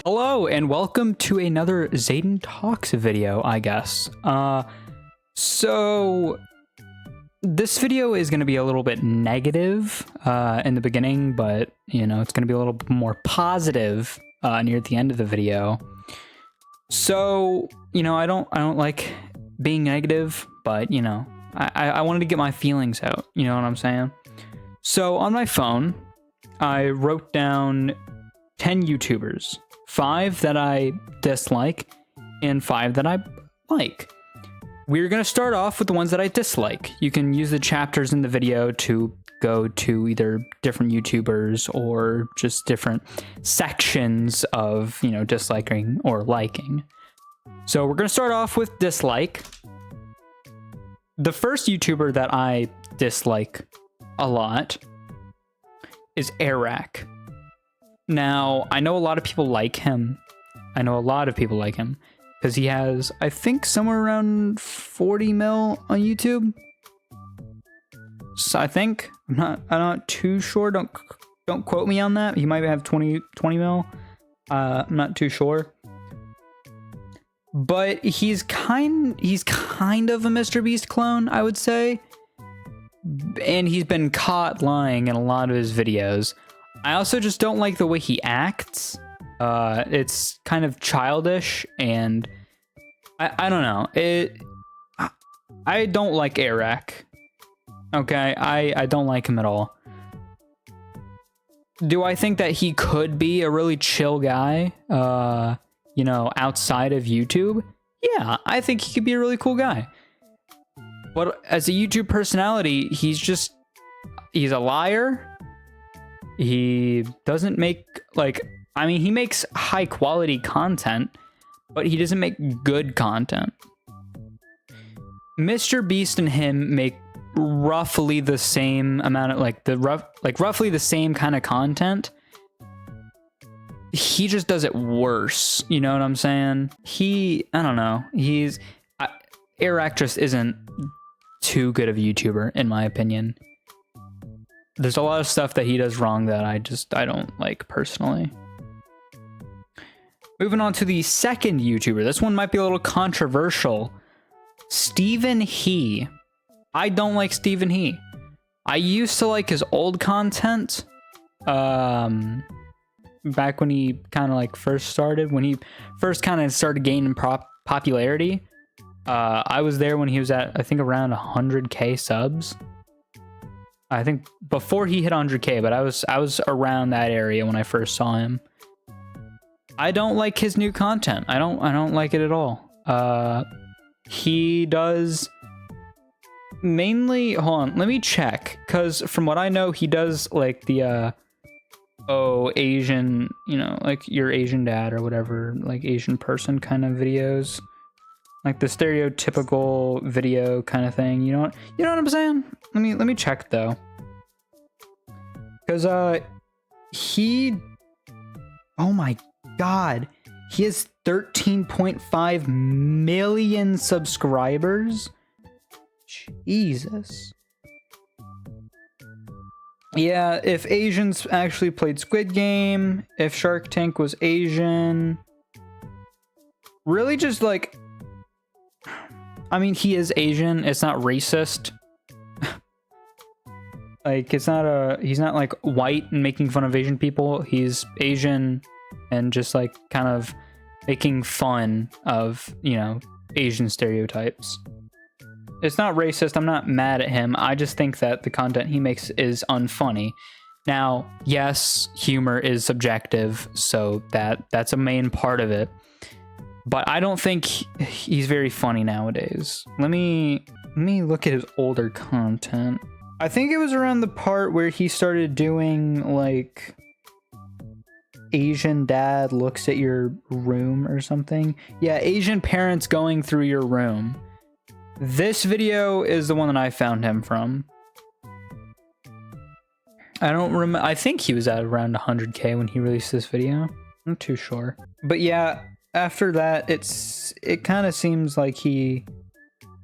Hello and welcome to another Zayden Talks video, I guess. So this video is going to be a little bit negative in the beginning, but you know, it's going to be a little bit more positive near the end of the video. So, you know, I don't like being negative, but you know, I wanted to get my feelings out, you know what I'm saying? So on my phone, I wrote down 10 YouTubers, 5 that I dislike and 5 that I like. We're going to start off with the ones that I dislike. You can use the chapters in the video to go to either different YouTubers or just different sections of, you know, disliking or liking. So we're going to start off with dislike. The first YouTuber that I dislike a lot is Eric. Now, I know a lot of people like him. Because he has, I think, somewhere around 40 mil on YouTube. So I think, I'm not too sure. Don't quote me on that. He might have 20 mil. I'm not too sure. But he's kind of a Mr. Beast clone, I would say. And he's been caught lying in a lot of his videos. I also just don't like the way he acts. It's kind of childish, and I don't know. I don't like Eric. Okay, I don't like him at all. Do I think that he could be a really chill guy, you know, outside of YouTube? Yeah, I think he could be a really cool guy. But as a YouTube personality, he's a liar. He doesn't make, he makes high quality content, but he doesn't make good content. Mr. Beast and him make roughly the same amount of, roughly the same kind of content. He just does it worse. You know what I'm saying? I don't know. Eric just isn't too good of a YouTuber, in my opinion. There's a lot of stuff that he does wrong that I don't like personally. Moving on to the second YouTuber. This one might be a little controversial. Stephen He. I don't like Stephen He. I used to like his old content. Back when he kind of first started. When he first kind of started gaining popularity. I was there when he was at, I think, around 100k subs. I think before he hit 100k, but I was around that area when I first saw him. I don't like his new content. I don't like it at all. He does mainly, hold on, let me check, because from what I know, he does like the Asian, you know, like your Asian dad or whatever, like Asian person kind of videos. Like the stereotypical video kind of thing, you know what I'm saying? Let me check though, because oh my god, he has 13.5 million subscribers. Jesus. Yeah, if Asians actually played Squid Game, if Shark Tank was Asian, really just like. I mean, he is Asian. It's not racist. He's not like white and making fun of Asian people. He's Asian and just like kind of making fun of, you know, Asian stereotypes. It's not racist. I'm not mad at him. I just think that the content he makes is unfunny. Now, yes, humor is subjective, so that's a main part of it. But I don't think he's very funny nowadays. Let me look at his older content. I think it was around the part where he started doing like Asian dad looks at your room or something. Yeah, Asian parents going through your room. This video is the one that I found him from. I don't remember. I think he was at around 100k when he released this video. I'm not too sure. But yeah, after that, it kind of seems like he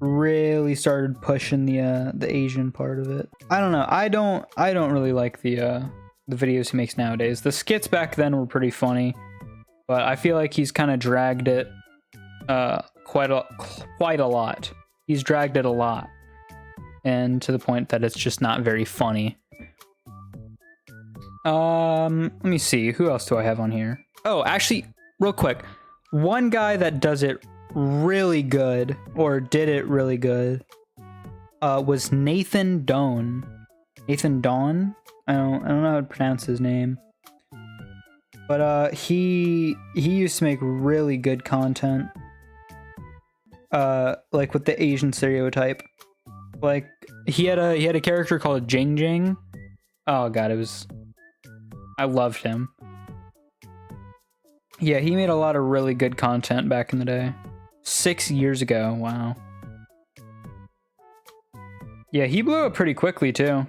really started pushing the Asian part of it. I don't know. I don't really like the videos he makes nowadays. The skits back then were pretty funny, but I feel like he's kind of dragged it quite a lot. He's dragged it a lot, and to the point that it's just not very funny. Let me see, who else do I have on here? Oh, actually, real quick, one guy that does it really good, or did it really good, was Nathan Doan. Nathan Dawn? I don't know how to pronounce his name. But he used to make really good content. Like with the Asian stereotype. Like he had a character called Jing Jing. Oh god, I loved him. Yeah, he made a lot of really good content back in the day. 6 years ago, wow. Yeah, he blew up pretty quickly too.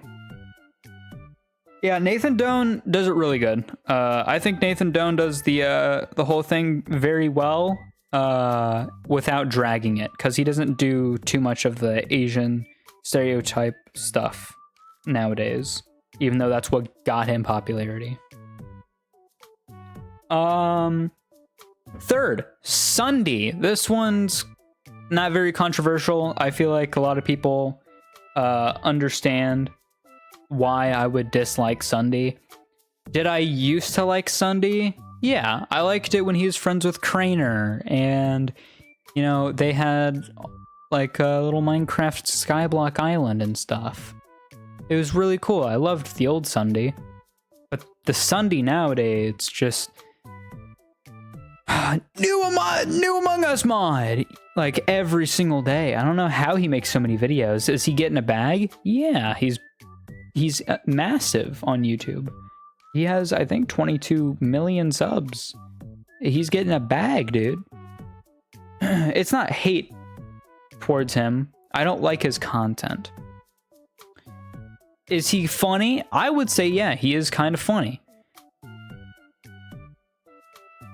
Yeah, Nathan Doan does it really good. I think Nathan Doan does the whole thing very well, without dragging it, because he doesn't do too much of the Asian stereotype stuff nowadays, even though that's what got him popularity. Third, Ssunday. This one's not very controversial. I feel like a lot of people understand why I would dislike Ssunday. Did I used to like Ssunday? Yeah, I liked it when he was friends with Craner, and you know, they had like a little Minecraft Skyblock Island and stuff. It was really cool. I loved the old Ssunday. But the Ssunday nowadays, it's just new Among Us mod, like every single day. I don't know how he makes so many videos. Is he getting a bag? Yeah, he's massive on YouTube. He has, I think, 22 million subs. He's getting a bag, dude. It's not hate towards him. I don't like his content. Is he funny? I would say, yeah, he is kind of funny.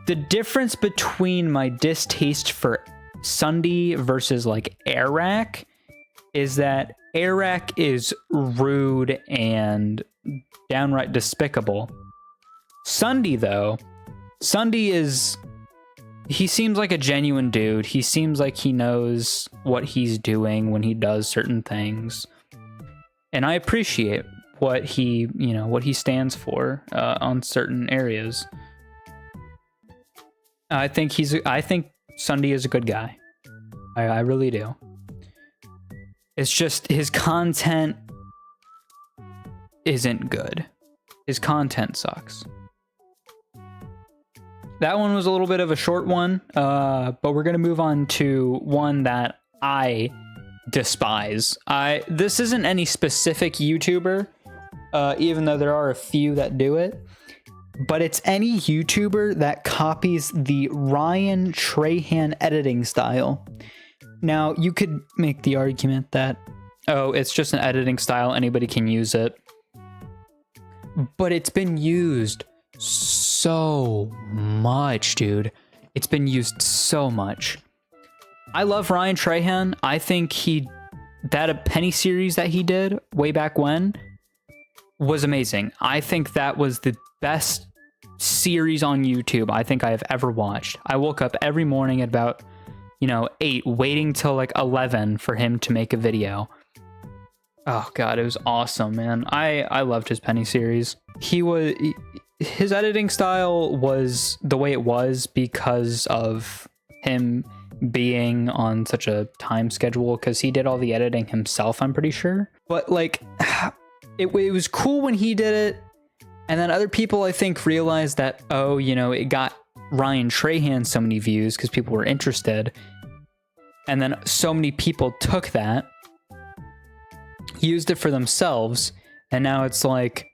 The difference between my distaste for Ssunday versus like Eric is that Eric is rude and downright despicable. Ssunday, though, he seems like a genuine dude. He seems like he knows what he's doing when he does certain things. And I appreciate what he stands for on certain areas. I think Ssunday is a good guy. I really do. It's just his content isn't good. His content sucks. That one was a little bit of a short one, but we're gonna move on to one that I despise. This isn't any specific YouTuber, even though there are a few that do it, but it's any YouTuber that copies the Ryan Trahan editing style. Now, you could make the argument that, oh, it's just an editing style, anybody can use it. But it's been used so much, dude. It's been used so much. I love Ryan Trahan. I think that Penny series that he did way back when was amazing. I think that was the best series on YouTube I think I have ever watched. I woke up every morning at about 8, waiting till like 11 for him to make a video. Oh god, it was awesome, man. I loved his Penny series. His editing style was the way it was because of him being on such a time schedule, because he did all the editing himself, I'm pretty sure. But like, it was cool when he did it, and then other people I think realized that, oh, it got Ryan Trahan so many views because people were interested, and then so many people took that, used it for themselves, and now it's like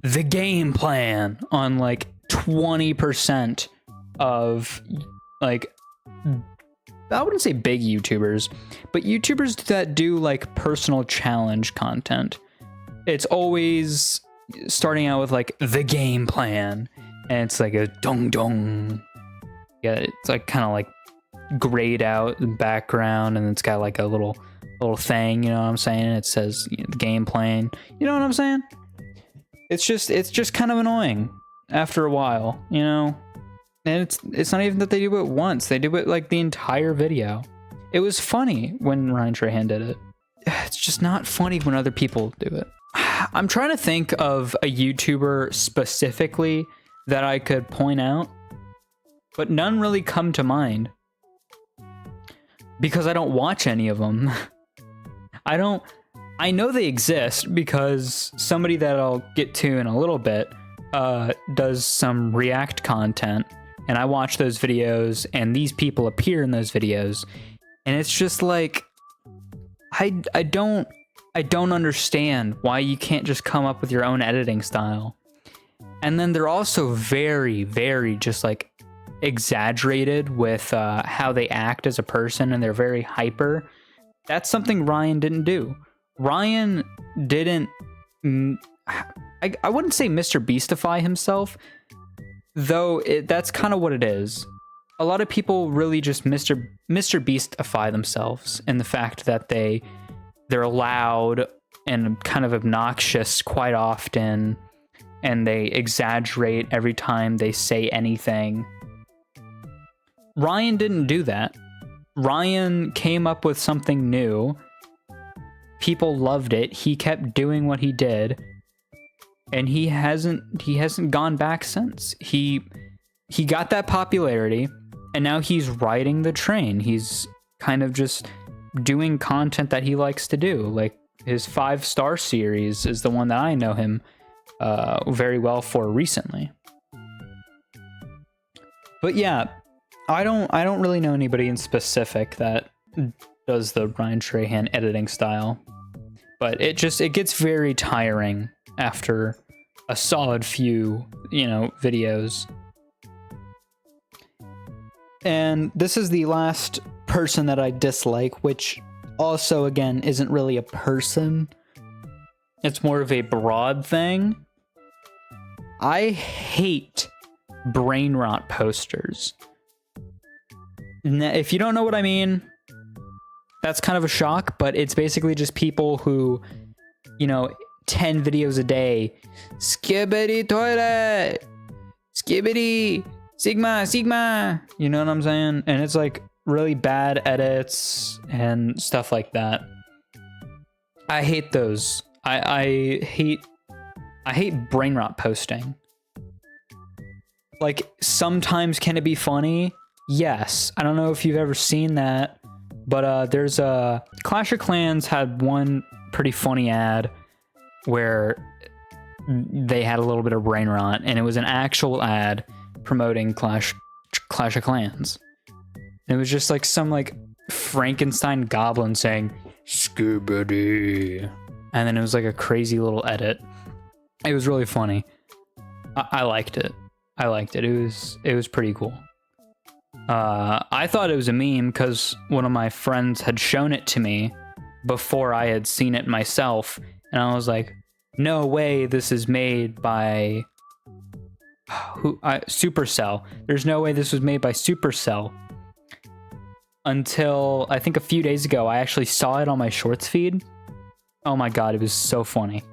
the game plan on like 20% of like, I wouldn't say big YouTubers, but YouTubers that do like personal challenge content. It's always starting out with like the game plan, and it's like a dong dong. Yeah, it's like kind of like grayed out in the background, and it's got like a little thing, you know what I'm saying? It says the game plan. You know what I'm saying? It's just kind of annoying after a while, And it's not even that they do it once. They do it like the entire video. It was funny when Ryan Trahan did it. It's just not funny when other people do it. I'm trying to think of a YouTuber specifically that I could point out, but none really come to mind because I don't watch any of them. I know they exist because somebody that I'll get to in a little bit does some React content, and I watch those videos, and these people appear in those videos, and it's just like, I don't understand why you can't just come up with your own editing style. And then they're also very, very just like exaggerated with how they act as a person, and they're very hyper. That's something Ryan didn't do. Ryan didn't, I wouldn't say Mr. Beastify himself, though that's kind of what it is. A lot of people really just Mr. Beastify themselves in the fact that they're loud and kind of obnoxious quite often, and they exaggerate every time they say anything. Ryan didn't do that. Ryan came up with something new. People loved it. He kept doing what he did, and he hasn't gone back since. He got that popularity, and now he's riding the train. He's kind of just doing content that he likes to do. Like his 5-star series is the one that I know him very well for recently. But yeah, I don't really know anybody in specific that does the Ryan Trahan editing style, but it gets very tiring after a solid few, videos. And this is the last person that I dislike, which also, again, isn't really a person. It's more of a broad thing. I hate brainrot posters. If you don't know what I mean, that's kind of a shock, but it's basically just people who, 10 videos a day, skibbity toilet, skibbity, Stigma, you know what I'm saying? And it's like really bad edits and stuff like that. I hate those. I hate brainrot posting. Like, sometimes can it be funny? Yes. I don't know if you've ever seen that, but there's a Clash of Clans had one pretty funny ad where they had a little bit of brainrot, and it was an actual ad promoting Clash of Clans. And it was just like some like Frankenstein goblin saying "Skibbity," and then it was like a crazy little edit. It was really funny. I liked it. It was pretty cool. I thought it was a meme because one of my friends had shown it to me before I had seen it myself, and I was like, "No way! This is made by Supercell. There's no way this was made by Supercell." Until I think a few days ago, I actually saw it on my shorts feed. Oh my god, it was so funny.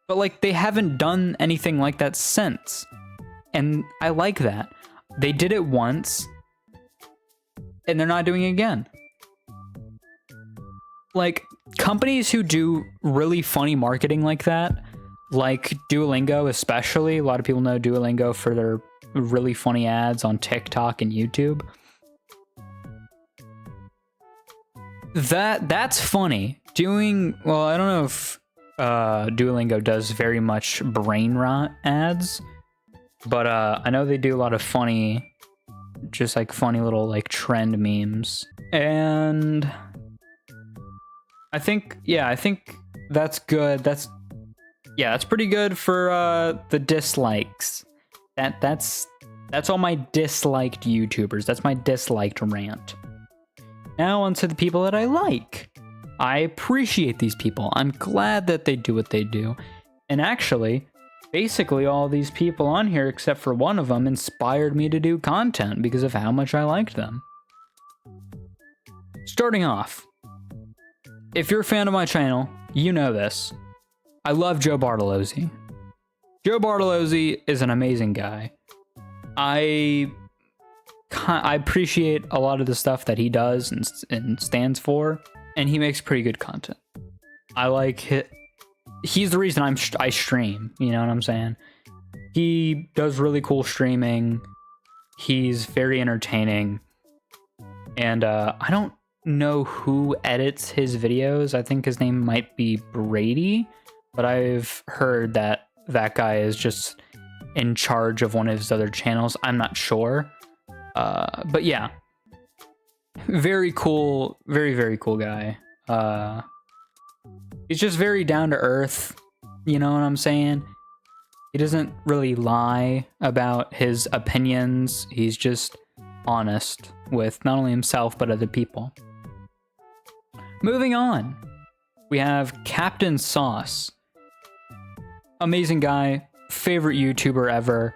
But like, they haven't done anything like that since. And I like that. They did it once, and they're not doing it again. Like, companies who do really funny marketing like that, like Duolingo especially, a lot of people know Duolingo for their really funny ads on TikTok and YouTube. That's funny. I don't know if Duolingo does very much brainrot ads, but I know they do a lot of funny, just like funny little like trend memes. And I think that's good. That's pretty good for the dislikes. That's all my disliked YouTubers. That's my disliked rant. Now onto the people that I like. I appreciate these people. I'm glad that they do what they do. And actually, basically all these people on here, except for one of them, inspired me to do content because of how much I liked them. Starting off, if you're a fan of my channel, you know this. I love Joe Bartolozzi. Joe Bartolozzi is an amazing guy. I appreciate a lot of the stuff that he does and stands for, and he makes pretty good content. I like it. He's the reason I stream, you know what I'm saying? He does really cool streaming. He's very entertaining. And I don't know who edits his videos. I think his name might be Brady, but I've heard that that guy is just in charge of one of his other channels. I'm not sure. But yeah, very cool, very cool guy. He's just very down to earth, you know what I'm saying? He doesn't really lie about his opinions. He's just honest with not only himself, but other people. Moving on, we have Captain Sauce. Amazing guy, favorite YouTuber ever.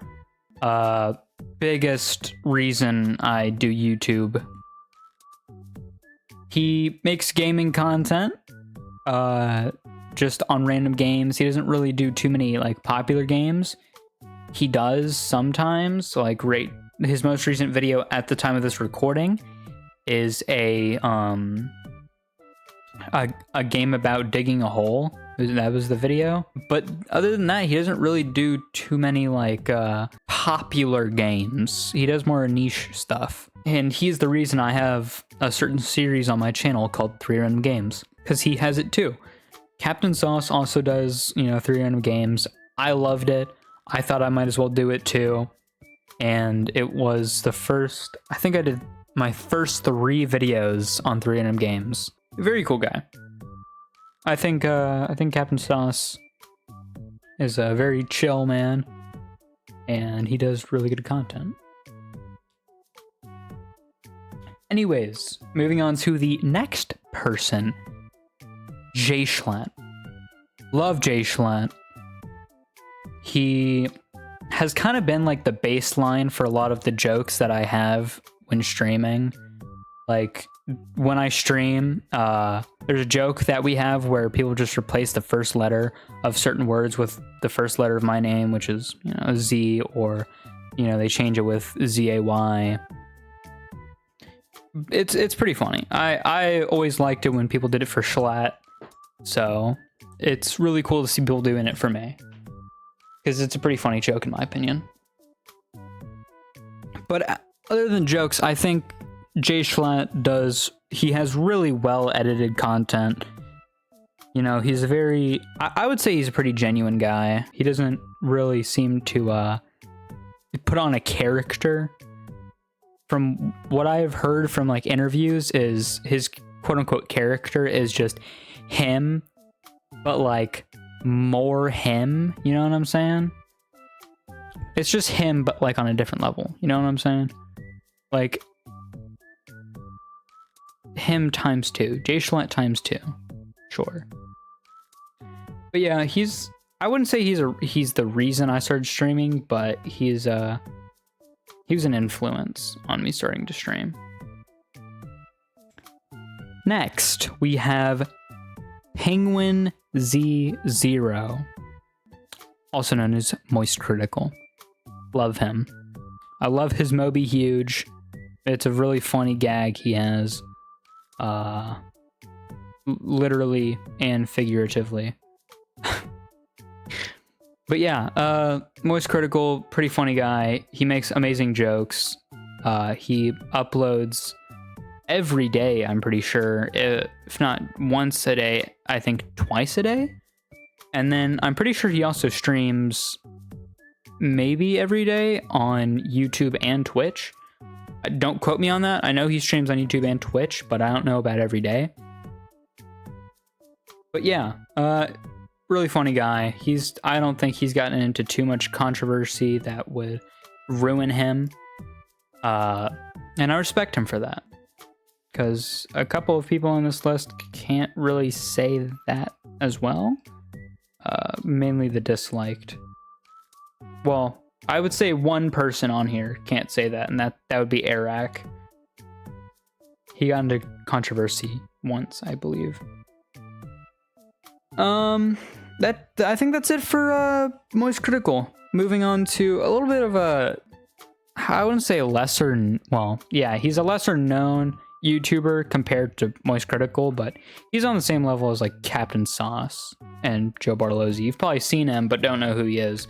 Biggest reason I do YouTube. He makes gaming content, just on random games. He doesn't really do too many like popular games. He does sometimes, like his most recent video at the time of this recording is a game about digging a hole. That was the video. But other than that, he doesn't really do too many like popular games. He does more niche stuff. And he's the reason I have a certain series on my channel called 3 Random Games, because he has it too. Captain Sauce also does, 3 Random Games. I loved it. I thought I might as well do it too. And it was the first, I think I did my first 3 videos on 3 Random Games. Very cool guy. I think Captain Sauce is a very chill man, and he does really good content. Anyways, moving on to the next person, Jay Schlatt. Love Jay Schlatt. He has kind of been like the baseline for a lot of the jokes that I have when streaming. Like when I stream, there's a joke that we have where people just replace the first letter of certain words with the first letter of my name, which is, Z, or, they change it with Z-A-Y. It's pretty funny. I always liked it when people did it for Schlatt. So it's really cool to see people doing it for me, because it's a pretty funny joke in my opinion. But other than jokes, I think Jay Schlatt he has really well edited content. He's a very, I would say he's a pretty genuine guy. He doesn't really seem to put on a character. From what I've heard from like interviews, is his quote unquote character is just him, but like more him, you know what I'm saying? It's just him, but like on a different level, you know what I'm saying? Like him times 2, Jay Schlatt times 2, sure. But yeah, I wouldn't say he's the reason I started streaming, but he was an influence on me starting to stream. Next, we have Penguin Z0, also known as Moist Critical. Love him. I love his Moby Huge. It's a really funny gag he has. Literally and figuratively. But yeah, Moist Critical, pretty funny guy. He makes amazing jokes. He uploads every day, I'm pretty sure. If not once a day, I think twice a day. And then I'm pretty sure he also streams maybe every day on YouTube and Twitch. Don't quote me on that. I know he streams on YouTube and Twitch, but I don't know about every day. But yeah, really funny guy. I don't think he's gotten into too much controversy that would ruin him. And I respect him for that, because a couple of people on this list can't really say that as well. Mainly the disliked. Well, I would say one person on here can't say that, and that would be Eric. He got into controversy once, I believe. I think that's it for Moist Critical. Moving on to a little bit of a, I wouldn't say lesser, well, yeah, he's a lesser known YouTuber compared to Moist Critical, but he's on the same level as like Captain Sauce and Joe Bartolozzi. You've probably seen him, but don't know who he is.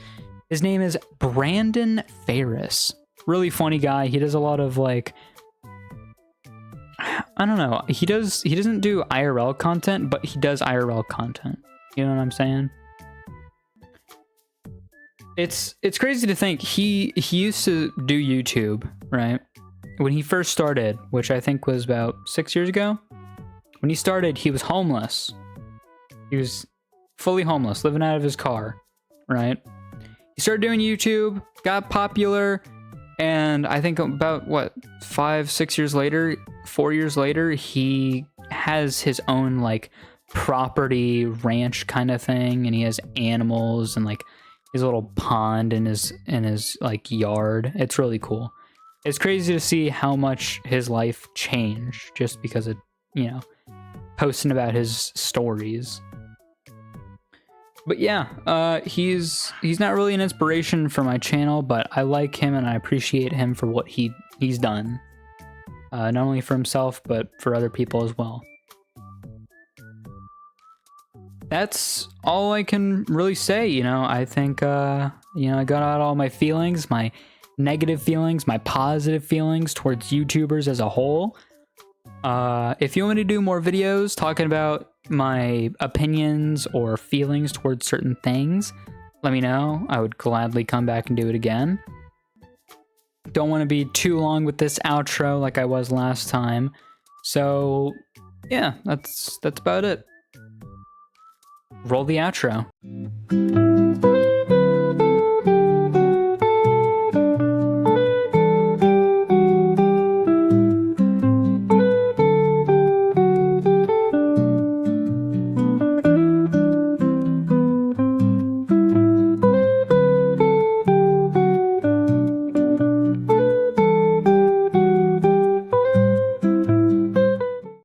His name is Brandon Ferris. Really funny guy. He does a lot of like, I don't know. He doesn't do IRL content, but he does IRL content. You know what I'm saying? It's crazy to think he used to do YouTube, right? When he first started, which I think was about 6 years ago. When he started, he was homeless. He was fully homeless, living out of his car, right? He started doing YouTube, got popular, and I think about, what, 5-6 years later, 4 years later, he has his own, like, property ranch kind of thing, and he has animals and, like, his little pond in his like, yard. It's really cool. It's crazy to see how much his life changed just because of, you know, posting about his stories. But yeah, he's not really an inspiration for my channel, but I like him and I appreciate him for what he's done. Not only for himself, but for other people as well. That's all I can really say, you know. I think, you know, I got out all my feelings, my negative feelings, my positive feelings towards YouTubers as a whole. If you want me to do more videos talking about my opinions or feelings towards certain things, let me know. I would gladly come back and do it again. Don't want to be too long with this outro like I was last time. So, yeah, that's about it. Roll the outro.